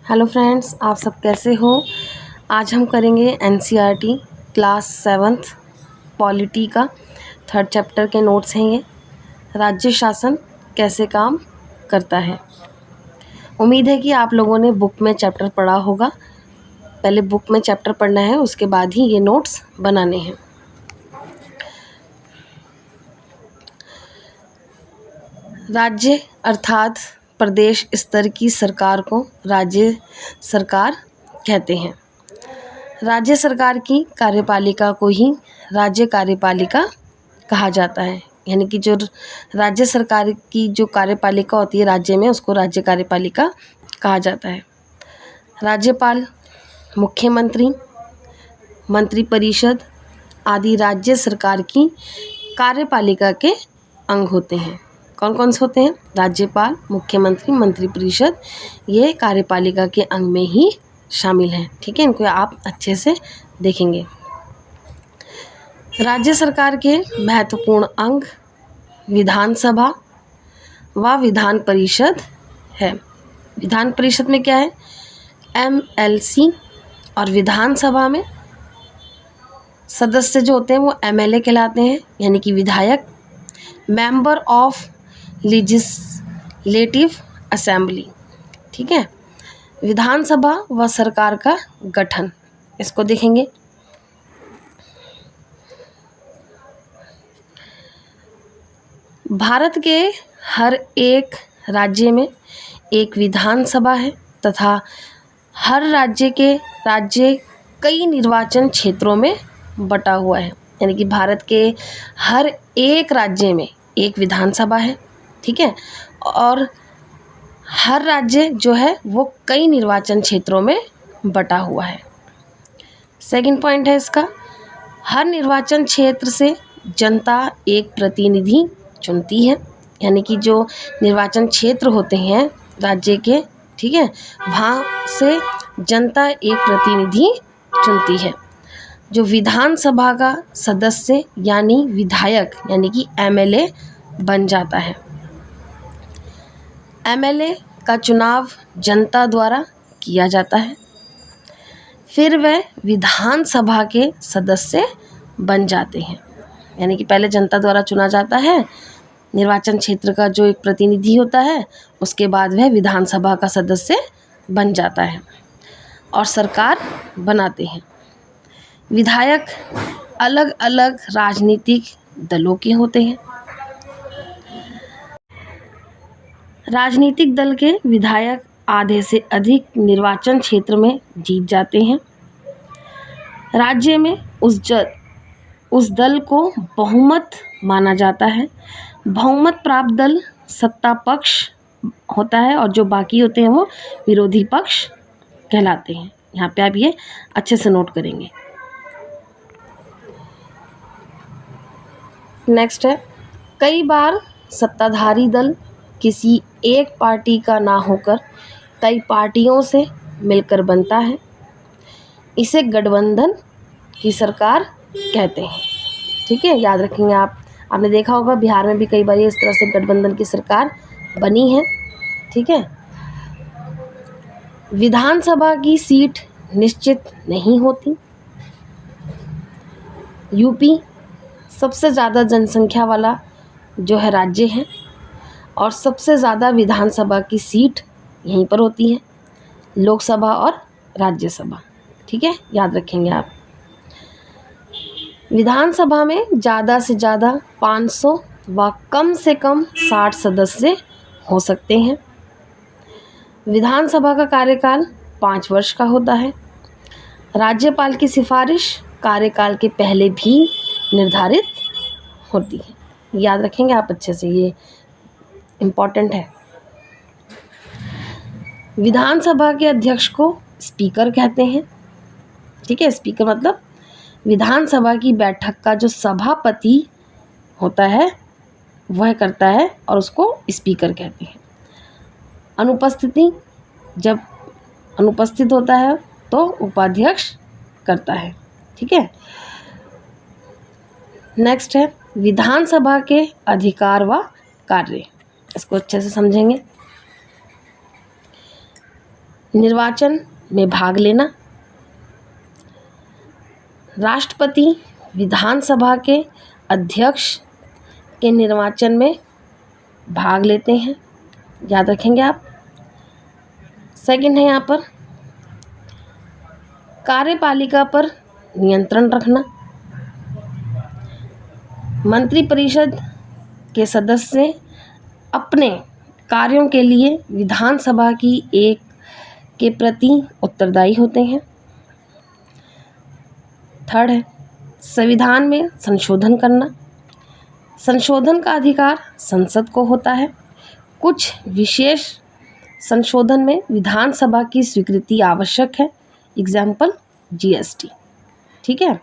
Hello friends, आप सब कैसे हो। आज हम करेंगे एनसीईआरटी क्लास 7th पॉलिटी का 3rd चैप्टर के नोट्स हैं। ये राज्य शासन कैसे काम करता है। उम्मीद है कि आप लोगों ने बुक में चैप्टर पढ़ा होगा। पहले बुक में चैप्टर पढ़ना है, उसके बाद ही ये नोट्स बनाने हैं। राज्य अर्थात प्रदेश स्तर की सरकार को राज्य सरकार कहते हैं। राज्य सरकार की कार्यपालिका को ही राज्य कार्यपालिका कहा जाता है। यानी कि जो राज्य सरकार की जो कार्यपालिका होती है राज्य में, उसको राज्य कार्यपालिका कहा जाता है। राज्यपाल, मुख्यमंत्री, मंत्रिपरिषद आदि राज्य सरकार की कार्यपालिका के अंग होते हैं। कौन कौन से होते हैं? राज्यपाल, मुख्यमंत्री, मंत्रिपरिषद, ये कार्यपालिका के अंग में ही शामिल हैं। ठीक है, इनको आप अच्छे से देखेंगे। राज्य सरकार के महत्वपूर्ण अंग विधानसभा व विधान परिषद है। विधान परिषद में क्या है? एमएलसी। और विधानसभा में सदस्य जो होते हैं वो एमएलए कहलाते हैं, यानी कि विधायक, मेंबर ऑफ लेजिस्लेटिव असेंबली। ठीक है, विधानसभा व सरकार का गठन, इसको देखेंगे। भारत के हर एक राज्य में एक विधानसभा है तथा हर राज्य कई निर्वाचन क्षेत्रों में बटा हुआ है। यानी कि भारत के हर एक राज्य में एक विधानसभा है। ठीक है, और हर राज्य जो है वो कई निर्वाचन क्षेत्रों में बटा हुआ है। सेकंड पॉइंट है इसका, हर निर्वाचन क्षेत्र से जनता एक प्रतिनिधि चुनती है। यानी कि जो निर्वाचन क्षेत्र होते हैं राज्य के, ठीक है, वहाँ से जनता एक प्रतिनिधि चुनती है जो विधानसभा का सदस्य यानी विधायक यानी कि एमएलए बन जाता है। एमएलए का चुनाव जनता द्वारा किया जाता है, फिर वह विधानसभा के सदस्य बन जाते हैं। यानी कि पहले जनता द्वारा चुना जाता है, निर्वाचन क्षेत्र का जो एक प्रतिनिधि होता है, उसके बाद वह विधानसभा का सदस्य बन जाता है और सरकार बनाते हैं। विधायक अलग अलग राजनीतिक दलों के होते हैं। राजनीतिक दल के विधायक आधे से अधिक निर्वाचन क्षेत्र में जीत जाते हैं। राज्य में उस दल को बहुमत माना जाता है। बहुमत प्राप्त दल सत्ता पक्ष होता है और जो बाकी होते हैं वो विरोधी पक्ष कहलाते हैं। यहाँ पे आप ये अच्छे से नोट करेंगे। नेक्स्ट है, कई बार सत्ताधारी दल किसी एक पार्टी का ना होकर कई पार्टियों से मिलकर बनता है। इसे गठबंधन की सरकार कहते हैं। ठीक है, याद रखेंगे आपने देखा होगा बिहार में भी कई बार इस तरह से गठबंधन की सरकार बनी है। ठीक है, विधानसभा की सीट निश्चित नहीं होती। यूपी सबसे ज़्यादा जनसंख्या वाला जो है राज्य है और सबसे ज़्यादा विधानसभा की सीट यहीं पर होती है, लोकसभा और राज्यसभा। ठीक है, याद रखेंगे आप। विधानसभा में ज़्यादा से ज़्यादा 500 व कम से कम 60 सदस्य हो सकते हैं। विधानसभा का कार्यकाल 5 वर्ष का होता है। राज्यपाल की सिफारिश कार्यकाल के पहले भी निर्धारित होती है। याद रखेंगे आप अच्छे से, ये इम्पॉर्टेंट है। विधानसभा के अध्यक्ष को स्पीकर कहते हैं। ठीक है, स्पीकर मतलब विधानसभा की बैठक का जो सभापति होता है वह करता है और उसको स्पीकर कहते हैं। जब अनुपस्थित होता है तो उपाध्यक्ष करता है। ठीक है, नेक्स्ट है विधानसभा के अधिकार व कार्य, इसको अच्छे से समझेंगे। निर्वाचन में भाग लेना। राष्ट्रपति विधानसभा के अध्यक्ष के निर्वाचन में भाग लेते हैं, याद रखेंगे आप। सेकंड है यहाँ पर कार्यपालिका पर नियंत्रण रखना। मंत्रिपरिषद के सदस्य अपने कार्यों के लिए विधानसभा की एक के प्रति उत्तरदायी होते हैं। थर्ड है संविधान में संशोधन करना। संशोधन का अधिकार संसद को होता है। कुछ विशेष संशोधन में विधानसभा की स्वीकृति आवश्यक है, एग्जाम्पल जीएसटी। ठीक है,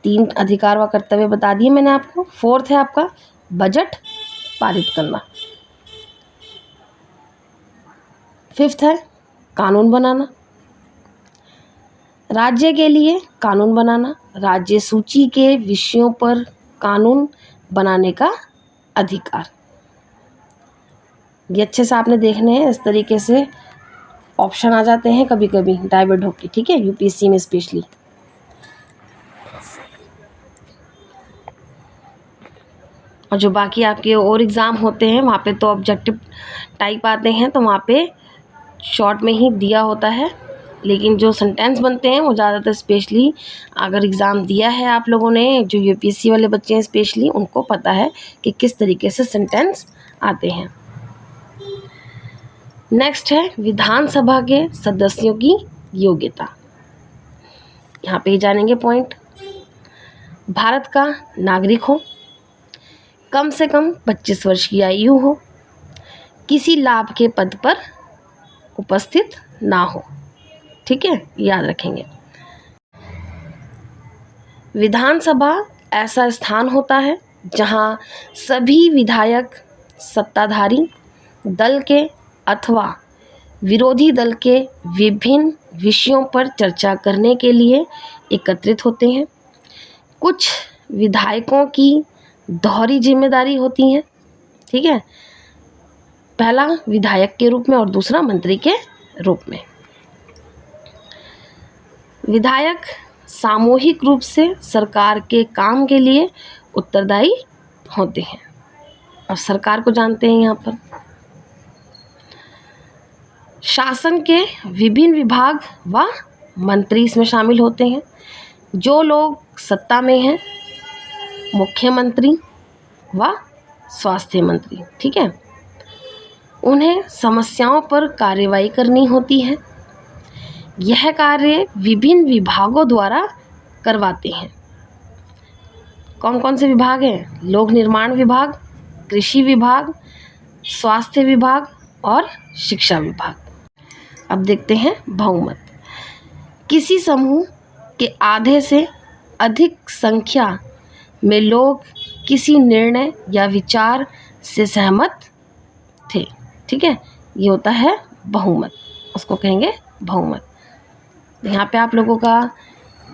3 अधिकार व कर्तव्य बता दिए मैंने आपको। फोर्थ है आपका बजट पारित करना। फिफ्थ है कानून बनाना, राज्य के लिए कानून बनाना। राज्य सूची के विषयों पर कानून बनाने का अधिकार। ये अच्छे से आपने देखने हैं, इस तरीके से ऑप्शन आ जाते हैं कभी कभी डाइवर्ट होके। ठीक है, यूपीएससी में स्पेशली। और जो बाकी आपके और एग्ज़ाम होते हैं वहाँ पे तो ऑब्जेक्टिव टाइप आते हैं, तो वहाँ पे शॉर्ट में ही दिया होता है। लेकिन जो सेंटेंस बनते हैं वो ज़्यादातर स्पेशली अगर एग्ज़ाम दिया है आप लोगों ने, जो यूपीएससी वाले बच्चे हैं स्पेशली, उनको पता है कि किस तरीके से सेंटेंस आते हैं। नेक्स्ट है विधानसभा के सदस्यों की योग्यता। यहाँ पे ही जानेंगे पॉइंट। भारत का नागरिक हो, कम से कम 25 वर्ष की आयु हो, किसी लाभ के पद पर उपस्थित ना हो। ठीक है, याद रखेंगे। विधानसभा ऐसा स्थान होता है जहां सभी विधायक सत्ताधारी दल के अथवा विरोधी दल के विभिन्न विषयों पर चर्चा करने के लिए एकत्रित होते हैं। कुछ विधायकों की दोहरी जिम्मेदारी होती है। ठीक है, पहला विधायक के रूप में और दूसरा मंत्री के रूप में। विधायक सामूहिक रूप से सरकार के काम के लिए उत्तरदायी होते हैं और सरकार को जानते हैं। यहाँ पर शासन के विभिन्न विभाग व मंत्री इसमें शामिल होते हैं। जो लोग सत्ता में हैं, मुख्यमंत्री व स्वास्थ्य मंत्री। ठीक है, उन्हें समस्याओं पर कार्रवाई करनी होती है। यह कार्य विभिन्न विभागों द्वारा करवाते हैं। कौन कौन से विभाग हैं? लोक निर्माण विभाग, कृषि विभाग, स्वास्थ्य विभाग और शिक्षा विभाग। अब देखते हैं बहुमत। किसी समूह के आधे से अधिक संख्या में लोग किसी निर्णय या विचार से सहमत थे। ठीक है, ये होता है बहुमत, उसको कहेंगे बहुमत। यहाँ पे आप लोगों का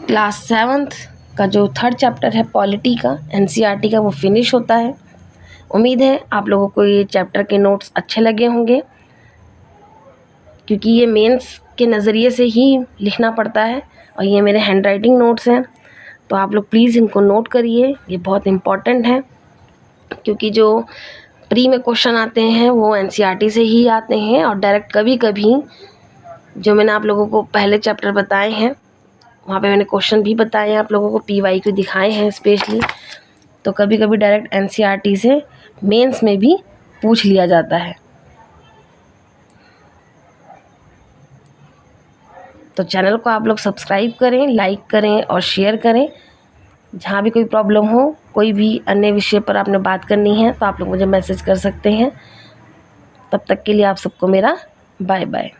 क्लास 7th का जो 3rd चैप्टर है पॉलिटी का, एनसीईआरटी का, वो फिनिश होता है। उम्मीद है आप लोगों को ये चैप्टर के नोट्स अच्छे लगे होंगे, क्योंकि ये मेंस के नज़रिए से ही लिखना पड़ता है और ये मेरे हैंड राइटिंग नोट्स हैं। तो आप लोग प्लीज़ इनको नोट करिए, ये बहुत इम्पॉर्टेंट है। क्योंकि जो प्री में क्वेश्चन आते हैं वो एनसीईआरटी से ही आते हैं और डायरेक्ट कभी कभी जो मैंने आप लोगों को पहले चैप्टर बताए हैं वहाँ पे मैंने क्वेश्चन भी बताए हैं, आप लोगों को PYQ दिखाए हैं स्पेशली। तो कभी कभी डायरेक्ट एनसीईआरटी से मेंस में भी पूछ लिया जाता है। तो चैनल को आप लोग सब्सक्राइब करें, लाइक करें और शेयर करें। जहाँ भी कोई प्रॉब्लम हो, कोई भी अन्य विषय पर आपने बात करनी है तो आप लोग मुझे मैसेज कर सकते हैं। तब तक के लिए आप सबको मेरा बाय बाय।